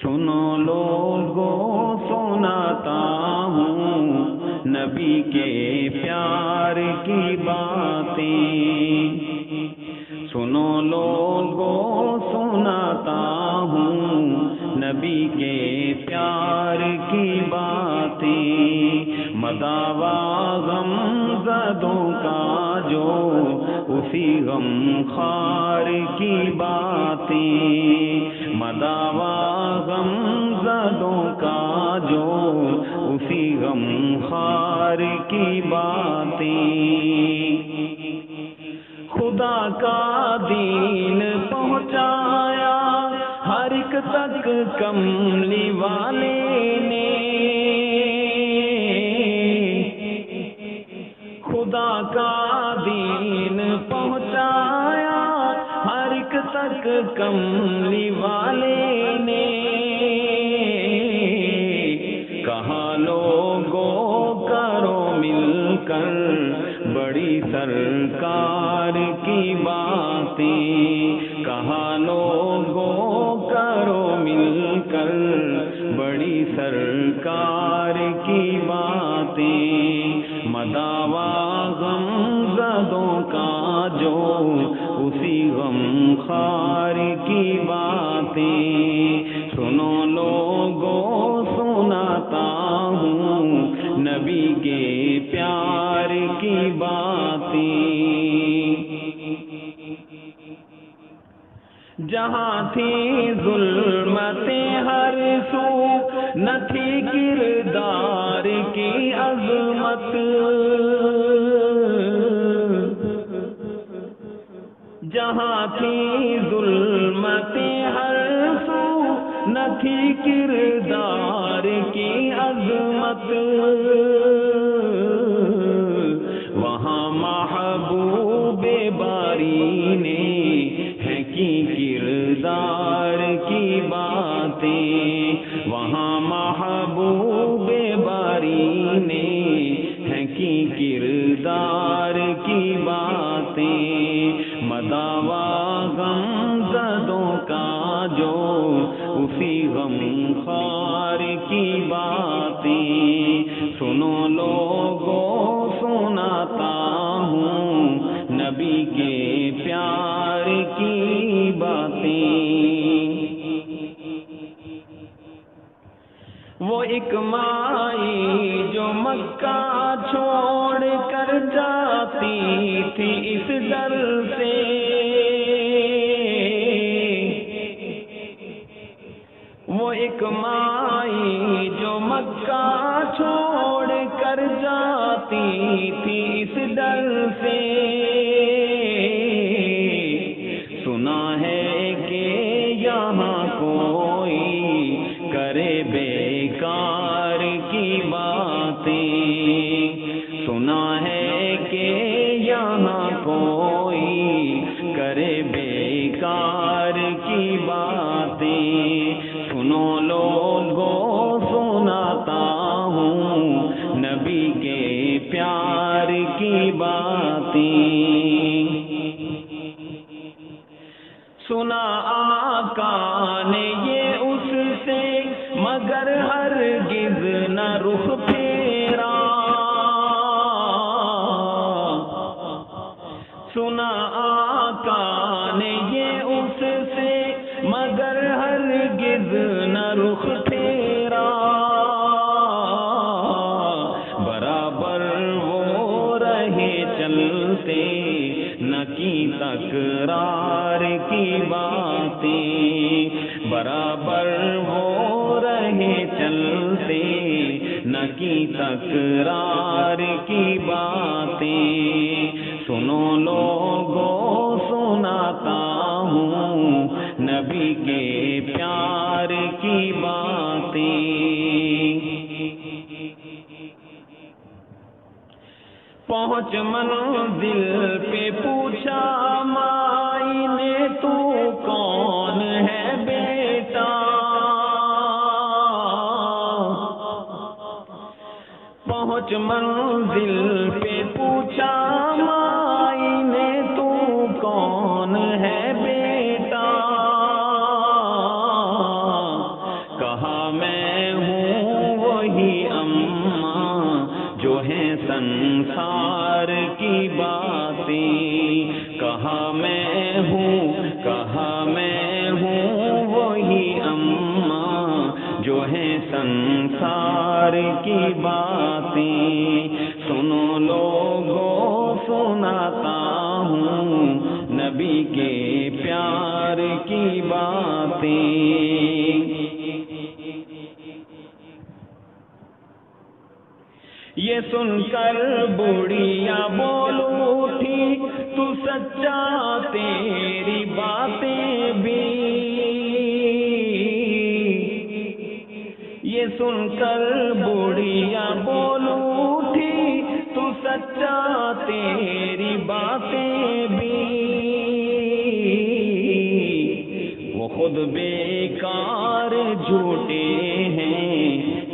سنو لوگوں سناتا ہوں نبی کے پیار کی باتیں، سنو لوگوں سناتا ہوں نبی کے پیار کی باتیں، مداوا غم زدوں کا جو اسی غم خار کی باتیں، مداوا غم زدوں کا جو اسی غم خار کی باتیں، خدا کا دین پہنچایا ہر ایک تک کملی والے نے، خدا کا دین پہنچایا ہر ایک تک کملی والے نے، کہا لوگوں کرو مل کر بڑی سرکار کی باتیں، کہا لوگوں کرو مل کر بڑی سرکار کی باتیں، مداوا غم زدوں کا جو اسی غم خار کی باتیں، سنو لوگوں سناتا ہوں نبی کے پیار کی باتیں، جہاں تھی ظلمتیں ہر سو نہ تھی کردار کی عظمت، جہاں تھی ظلمتیں ہر سو نہ تھی کردار کی عظمت، وہاں محبوب باری نے ہے کی کردار کی باتیں، وہاں محبوب باری نے ہے کی کردار کی باتیں، مداوا غم زدوں کا جو اسی غم خار کی باتیں، سنو لوگوں سناتا ہوں نبی کے پیار کی باتیں، وہ ایک مائی جو مکہ چھوڑ کر جاتی تھی اس در سے، وہ ایک مائی جو مکہ چھوڑ کر جاتی تھی اس در سے، سنا ہے کہ یہاں کوئی کرے بیکار کی باتیں، سنا ہے کہ یہاں کوئی کرے بیکار کی باتیں، سنو لوگوں سناتا ہوں نبی کے پیار کی باتیں، سنا آقا نے یہ اس سے مگر ہرگز نہ رخ پھیرا، سنا آقا نے یہ اس سے مگر ہرگز نہ رخ پھیرا، برابر وہ رہے چلتے نہ کی تکرار کی باتیں، برابر وہ رہے چلتے نہ کی تکرار کی باتیں، سنو لوگوں سناتا ہوں نبی کے پیار کی باتیں، پہنچ منزل پہ پوچھا مائی نے تو کون ہے بیٹا، پہنچ منزل پہ پوچھا مائی نے تو کون ہے بیٹا، کہاں میں ہوں وہی اماں جو ہے سنسار کی باتیں، سنو لوگوں سناتا ہوں نبی کے پیار کی باتیں۔ یہ سن کر بوڑھیاں بول اٹھی تو سچا تیری باتیں بھی، یہ سن کر بوڑھیاں بول اٹھی تو سچا تیری باتیں بھی، وہ خود بیکار جھوٹے ہیں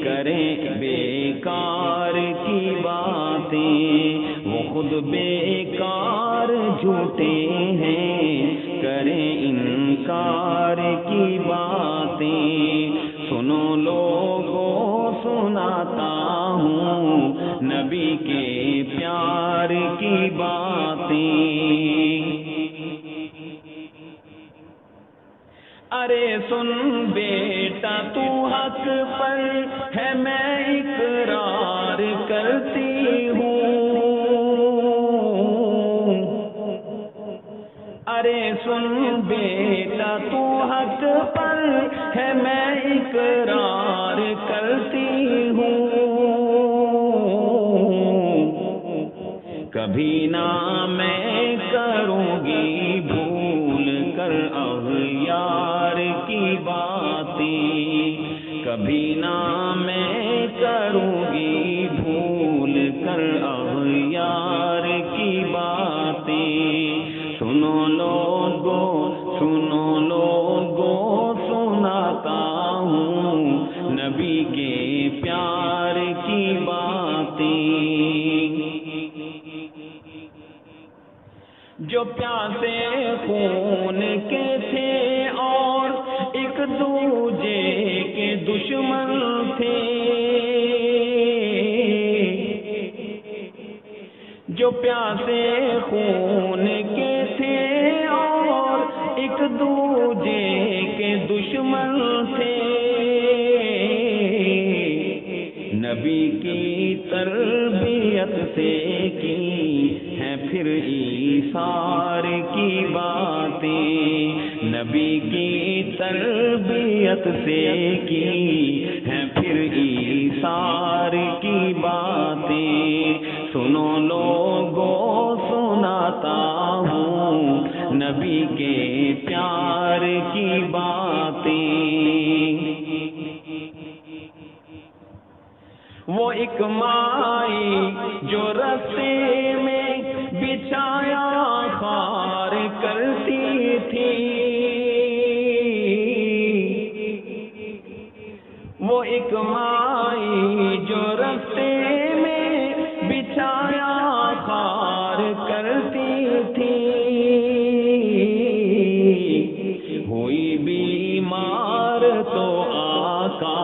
کریں بیکار کی باتیں، وہ خود بیکار جھوٹے ہیں کریں انکار کی باتیں، سنو لوگوں سناتا ہوں نبی کے پیار کی باتیں۔ ارے سن بیٹا تو حق پر ہے میں اقرار کرتی ہوں، ارے سن بیٹا تو حق پر ہے میں اقرار کرتی ہوں، کبھی نہ میں کروں گی بھول کر اغیار کی باتیں، کبھی نہ میں کروں گی بھول کر اغیار کی باتیں، سنو لوگوں سناتا ہوں نبی کے پیار کی باتیں۔ جو پیاسے خون کے تھے اور ایک دوجے کے دشمن تھے، جو پیاسے خون کے تھے اور ایک دوجے کے دشمن تھے، نبی کی تربیت سے کی ہیں پھر ایثار کی باتیں، نبی کی تربیت سے کی ہیں پھر ایثار کی باتیں، سنو لوگوں سناتا ہوں نبی کے پیار کی باتیں۔ وہ ایک مائی جو رستے میں بچھایا خار کرتی تھی، وہ ایک مائی جو رستے میں بچھایا خار کرتی تھی، ہوئی بیمار تو آقا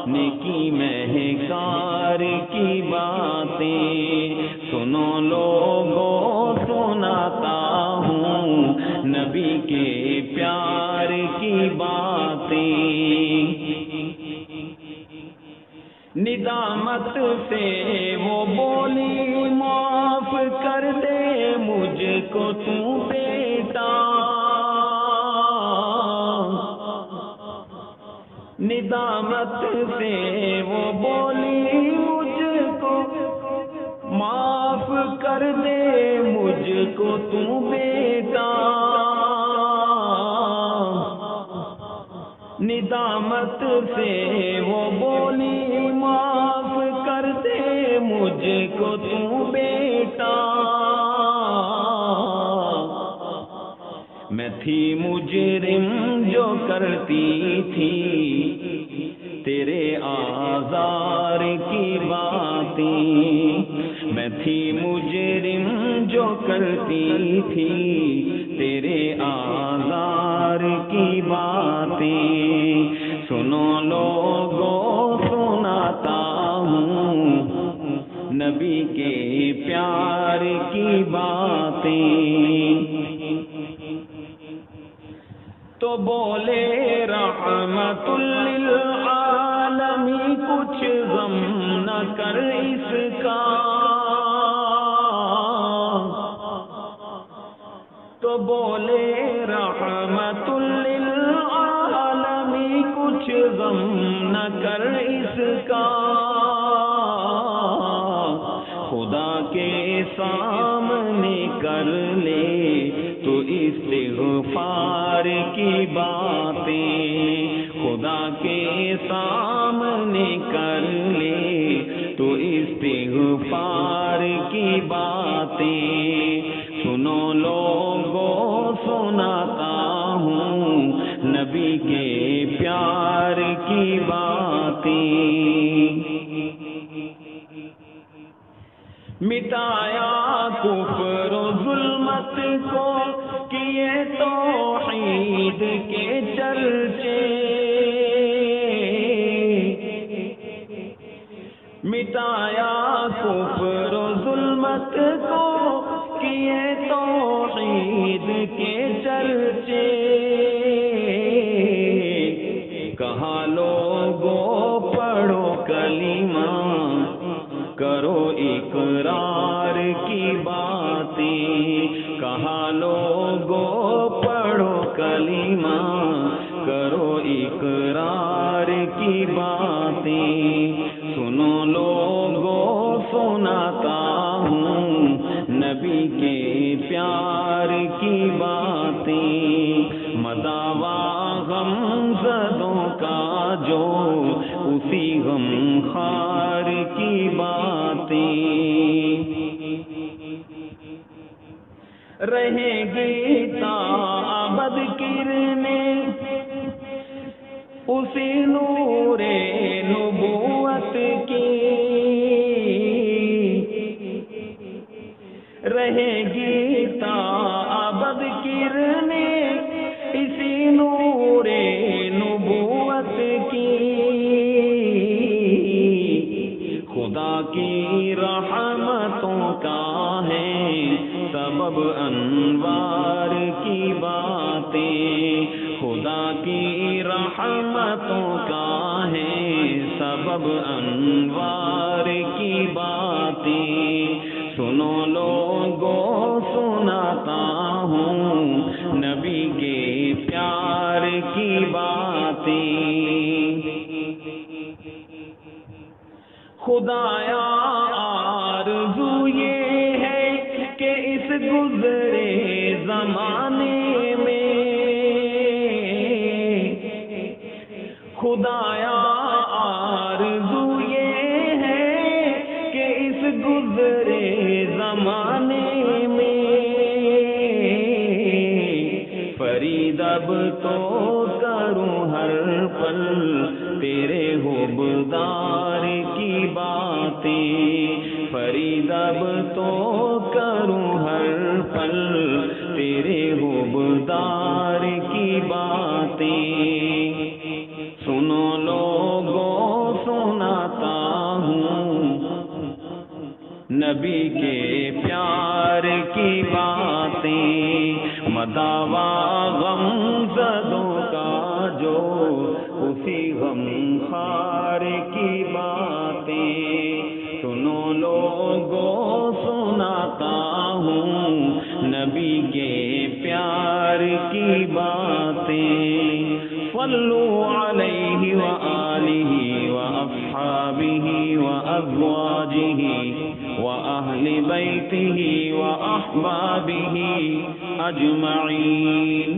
نے کی مہکار کی باتیں، سنو لوگوں سناتا ہوں نبی کے پیار کی باتیں۔ ندامت سے وہ بولی معاف کر دے مجھ کو تو بیٹا، ندامت سے وہ بولی مجھ کو معاف کر دے مجھ کو تو بیٹا، ندامت سے وہ بولی معاف کر دے مجھ کو تو بیٹا، میں تھی مجرم جو کرتی تھی تیرے آزار کی باتیں، میں تھی مجرم جو کرتی تھی تیرے آزار کی باتیں، سنو لوگوں سناتا ہوں نبی کے پیار کی باتیں۔ تو بولے رحمت للعالمین کچھ غم نہ کر اس کا، تو بولے رحمت للعالمین کچھ غم نہ کر اس کا، خدا کے سامنے کر لے تو استغفار کی باتیں، خدا کے سامنے کر لے تو استغفار کی باتیں، سنو لوگوں سناتا ہوں نبی کے پیار کی باتیں، مٹایا کفر و ظلمت کو کیے توحید کے چرچے، مٹایا کفر و ظلمت کو کیے توحید کے چرچے، کہا لوگوں پڑھو کلمہ کرو اقرار کی باتیں، کہا لوگوں پڑھو کلمہ کرو اقرار کی باتیں، سنو لوگوں سناتا ہوں نبی کے پیار کی باتیں، مداوا غم زدوں کا جو اسی غم خار کی باتیں، رہیں گی تا ابد کرنے اسی نور نبوت کی، رہیں گی تا ابد کرنے اسی نور نبوت کی، خدا کی رحمتوں کا ہے سبب انوار کی باتیں، خدا کی رحمتوں کا ہے سبب انوار کی باتیں، سنو لوگوں سناتا ہوں نبی کے پیار کی باتیں، خدایا آرزو یہ ہے کہ اس گزرے زمانے میں، خدایا آرزو یہ ہے کہ اس گزرے زمانے میں فرید اب تو کروں ہر پل تیرے حبدار کی باتیں، فرید اب تو کروں ہر پل تیرے حبدار کی باتیں، سنو لوگوں سناتا ہوں نبی کے پیار کی باتیں، مداوا غم زدوں کا جو اسی غم خار کی باتیں، سنو لوگوں سناتا ہوں نبی کے پیار کی باتیں، صلو علیہ وآلہ وأصحابہ وأزواجہ وأہل بیتہ وأحبابہ اجمعین۔